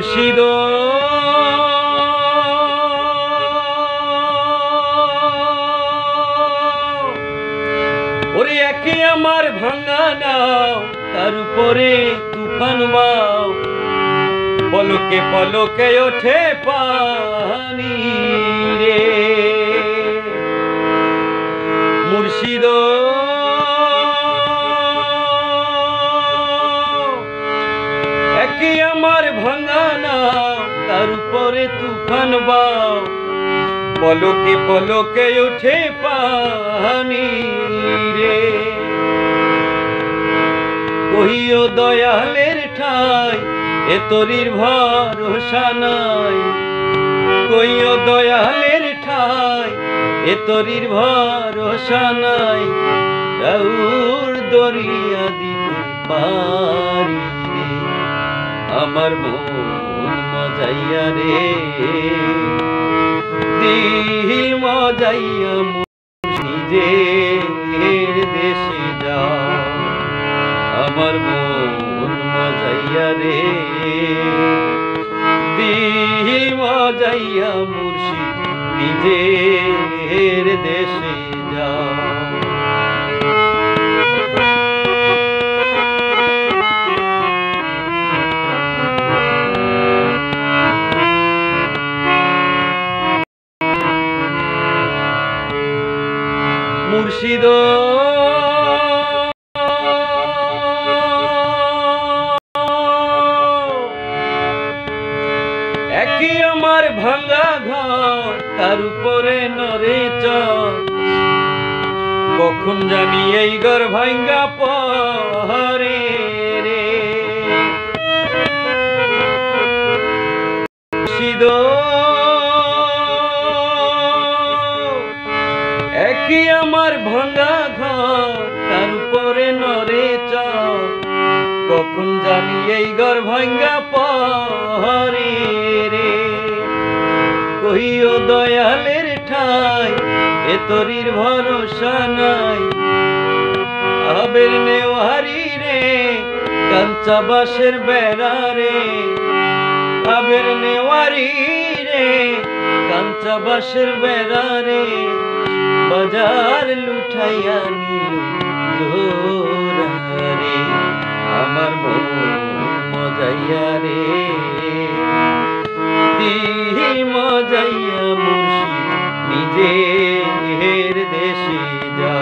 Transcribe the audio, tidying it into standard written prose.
মুর্শিদ ওরে একে আমার ভাঙা নাও তার উপরে তুফান বাও পলকে পলকে ওঠে পানি রে মুর্শিদ একে আমার ভাঙা নাও তার উপরে তুফান বাও পলকে পলকে ওঠে পানি রে কহিও দয়ালের ঠাই এ তরির ভরসা নাই কইও দয়ালের ঠাই এ তরির ভরসা নাই রাউর দরিয়া দিতে পারি রে আমার মন মজাইয়া রে দিল মজাইয়া নিজের দেশে যা আমার মন মজাইয়া রে দিল মজাইয়া মুর্শিদ নিজের দেশে যা মুর্শিদ একই আমার ভাঙা ঘর তার উপরে নরে চর কখন জানি এই ঘর ভাঙ্গা পরে রে মুর্শিদ একই আমার ভাঙা ঘর তার উপরে নরে চর কখন জানি এই ঘর ভাঙ্গা পরে রে কহিও দয়ালের ঠাই এ তরির ভরসা নাই আবের নেওয়ারি রে কাঞ্চা বাঁশের বেড়া রে আবের নেওয়ারি রে কাঞ্চা বাঁশের বেড়া রে বাজার লুঠাইয়া নিল রে আমার মন মজাইয়া রে দিল মজাইয়া মুর্শিদ নিজের দেশে যা